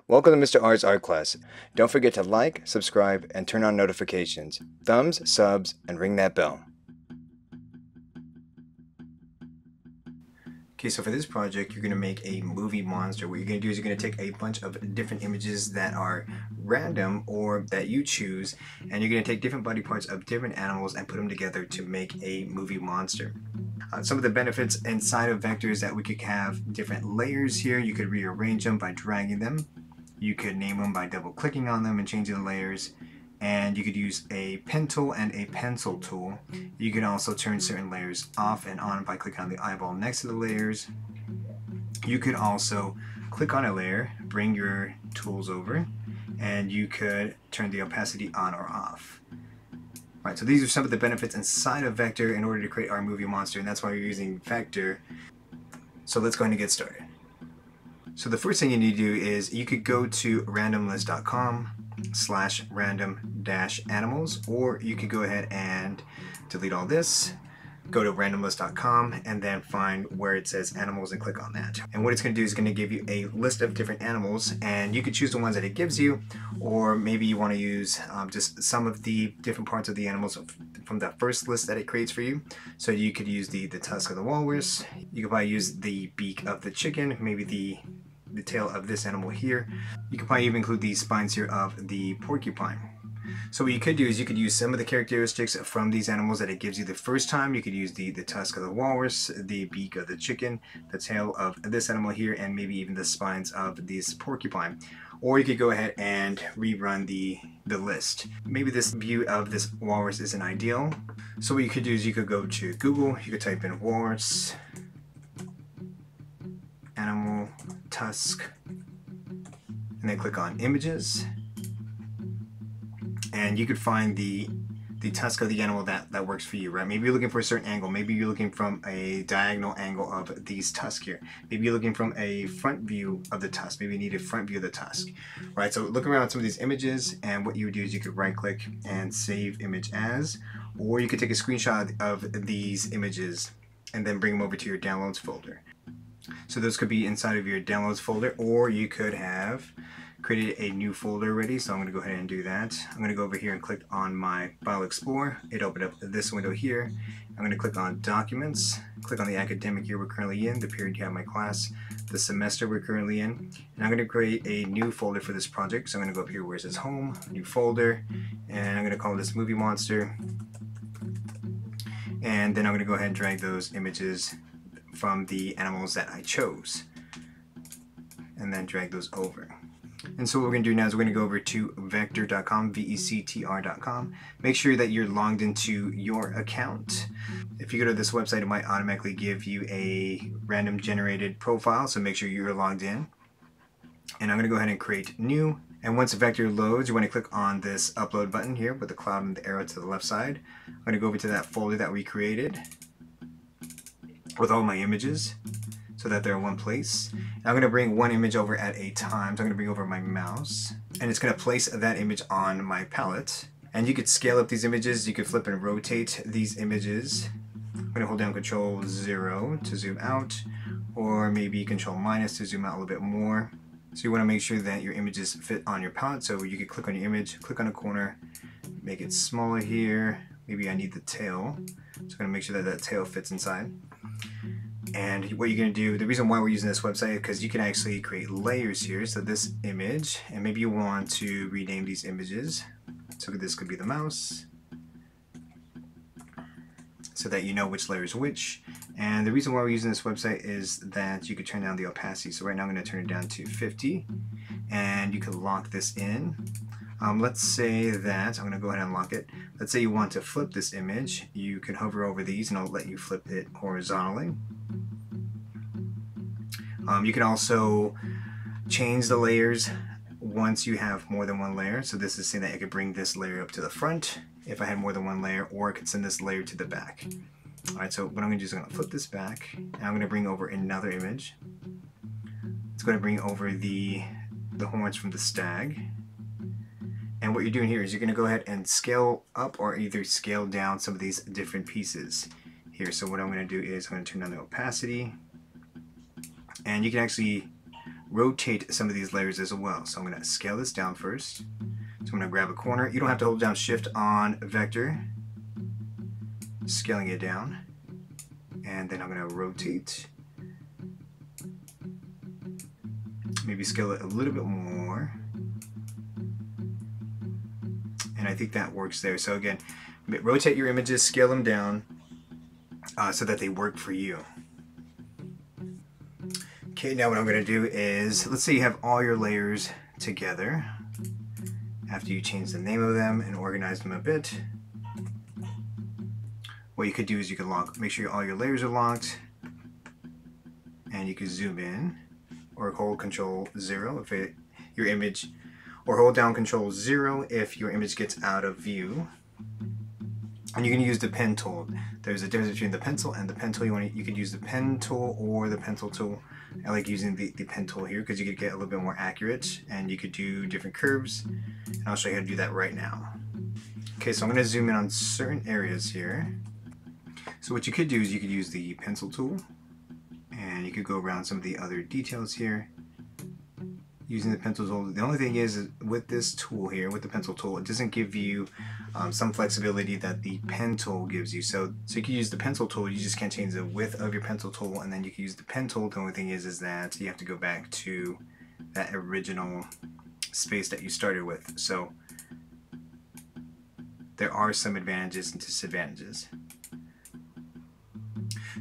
Welcome to Mr. R's art class. Don't forget to like, subscribe, and turn on notifications. Thumbs, subs, and ring that bell. Okay, so for this project, you're going to make a movie monster. What you're going to do is you're going to take a bunch of different images that are random or that you choose, and you're going to take different body parts of different animals and put them together to make a movie monster. Some of the benefits inside of Vector is that we could have different layers here. You could rearrange them by dragging them. You could name them by double clicking on them and changing the layers. And you could use a pen tool and a pencil tool. You can also turn certain layers off and on by clicking on the eyeball next to the layers. You could also click on a layer, bring your tools over, and you could turn the opacity on or off. Alright, so these are some of the benefits inside of Vector in order to create our movie monster, and that's why we're using Vector. So let's go ahead and get started. So the first thing you need to do is you could go to randomlist.com/random-animals, or you could go ahead and delete all this, go to randomlist.com, and then find where it says animals and click on that. And what it's going to do is going to give you a list of different animals, and you could choose the ones that it gives you, or maybe you want to use just some of the different parts of the animals from that first list that it creates for you. So you could use the tusk of the walrus, you could probably use the beak of the chicken, maybe the tail of this animal here. You could probably even include the spines here of the porcupine. So what you could do is you could use some of the characteristics from these animals that it gives you the first time. You could use the tusk of the walrus, the beak of the chicken, the tail of this animal here, and maybe even the spines of this porcupine. Or you could go ahead and rerun the list. Maybe this view of this walrus isn't ideal. So what you could do is you could go to Google, you could type in walrus, animal, tusk, and then click on images, and you could find the tusk of the animal that works for you, right? Maybe you're looking for a certain angle, maybe you're looking from a diagonal angle of these tusks here, maybe you're looking from a front view of the tusk, maybe you need a front view of the tusk, right? So look around some of these images, and what you would do is you could right click and save image as, or you could take a screenshot of these images and then bring them over to your downloads folder. So those could be inside of your downloads folder, or you could have created a new folder already. So I'm going to go ahead and do that. I'm going to go over here and click on my File Explorer. It opened up this window here. I'm going to click on Documents, click on the academic year we're currently in, the period you have my class, the semester we're currently in, and I'm going to create a new folder for this project. So I'm going to go up here where it says Home, New Folder, and I'm going to call this Movie Monster. And then I'm going to go ahead and drag those images from the animals that I chose, and then drag those over. And so what we're going to do now is we're going to go over to vector.com, vectr.com. Make sure that you're logged into your account. If you go to this website, it might automatically give you a random generated profile, so make sure you're logged in. And I'm going to go ahead and create new. And once Vector loads, you want to click on this upload button here with the cloud and the arrow to the left side. I'm going to go over to that folder that we created with all my images so that they're in one place. And I'm going to bring one image over at a time. So I'm going to bring over my mouse, and it's going to place that image on my palette. And you could scale up these images, you could flip and rotate these images. I'm going to hold down Control 0 to zoom out, or maybe Control minus to zoom out a little bit more. So you want to make sure that your images fit on your palette. So you could click on your image, click on a corner, make it smaller here. Maybe I need the tail. So I'm going to make sure that that tail fits inside. And what you're going to do, the reason why we're using this website is because you can actually create layers here. So this image, and maybe you want to rename these images. So this could be the mouse, so that you know which layer is which. And the reason why we're using this website is that you could turn down the opacity. So right now I'm going to turn it down to 50, and you could lock this in. Let's say that, I'm going to go ahead and lock it. Let's say you want to flip this image. You can hover over these and it'll let you flip it horizontally. You can also change the layers once you have more than one layer. So this is saying that I could bring this layer up to the front if I had more than one layer, or I could send this layer to the back. Alright, so what I'm going to do is I'm going to flip this back, and I'm going to bring over another image. It's going to bring over the horns from the stag. And what you're doing here is you're going to go ahead and scale up or either scale down some of these different pieces here. So what I'm going to do is I'm going to turn down the opacity, and you can actually rotate some of these layers as well. So I'm going to scale this down first. So I'm going to grab a corner. You don't have to hold down Shift on Vector. Scaling it down. And then I'm going to rotate. Maybe scale it a little bit more. And I think that works there. So again, rotate your images, scale them down so that they work for you. Okay, now what I'm going to do is, let's say you have all your layers together. After you change the name of them and organize them a bit, what you could do is you could make sure all your layers are locked, and you could zoom in, or hold Control 0 if your image, or hold down Control 0 if your image gets out of view. And you can use the pen tool. There's a difference between the pencil and the pen tool. You could use the pen tool or the pencil tool. I like using the pen tool here because you could get a little bit more accurate, and you could do different curves. And I'll show you how to do that right now. Okay, so I'm going to zoom in on certain areas here. So what you could do is you could use the pencil tool, and you could go around some of the other details here using the pencil tool. The only thing is with this tool here, with the pencil tool, it doesn't give you some flexibility that the pen tool gives you. So you can use the pencil tool, you just can't change the width of your pencil tool, and then you can use the pen tool. The only thing is that you have to go back to that original space that you started with. So there are some advantages and disadvantages.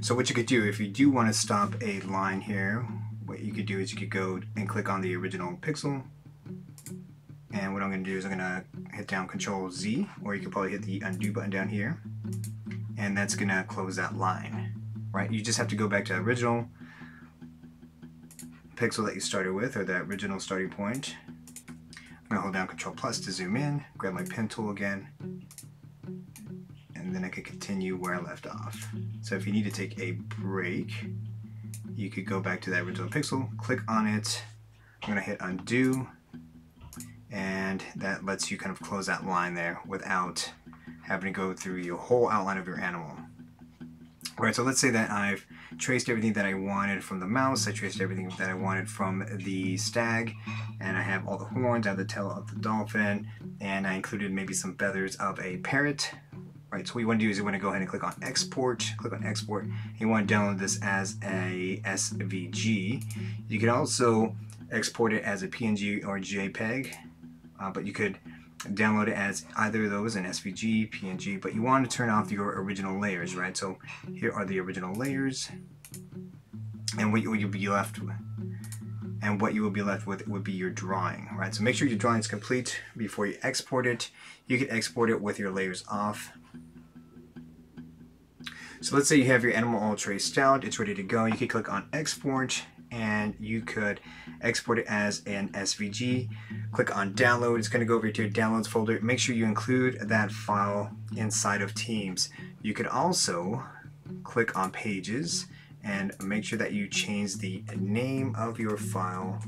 So what you could do, if you do want to stop a line here, what you could do is you could go and click on the original pixel, and what I'm going to do is I'm going to hit down Control Z, or you could probably hit the undo button down here, and that's going to close that line, right? You just have to go back to the original pixel that you started with, or that original starting point. I'm going to hold down Control plus to zoom in, grab my pen tool again, and then I can continue where I left off. So if you need to take a break, you could go back to that original pixel, click on it, I'm going to hit undo, and that lets you kind of close that line there without having to go through your whole outline of your animal. Alright, so let's say that I've traced everything that I wanted from the mouse, I traced everything that I wanted from the stag, and I have all the horns, I have the tail of the dolphin, and I included maybe some feathers of a parrot. Right, so what you want to do is you want to go ahead and click on export, and you want to download this as a SVG. You can also export it as a PNG or JPEG, but you could download it as either of those, an SVG, PNG, but you want to turn off your original layers, right? So here are the original layers, and what you'll be left with. And what you will be left with would be your drawing, right? So make sure your drawing is complete before you export it. You can export it with your layers off. So let's say you have your animal all traced out, it's ready to go. You could click on export, and you could export it as an SVG. Click on download, it's going to go over to your downloads folder. Make sure you include that file inside of Teams. You could also click on pages and make sure that you change the name of your file.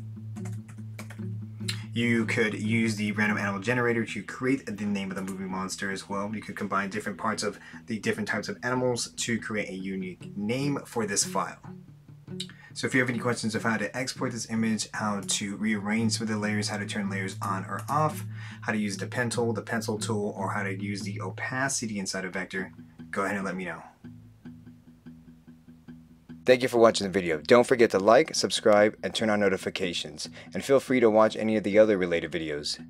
You could use the random animal generator to create the name of the moving monster as well. You could combine different parts of the different types of animals to create a unique name for this file. So if you have any questions of how to export this image, how to rearrange some of the layers, how to turn layers on or off, how to use the pen tool, the pencil tool, or how to use the opacity inside of Vector, go ahead and let me know. Thank you for watching the video. Don't forget to like, subscribe, and turn on notifications. And feel free to watch any of the other related videos.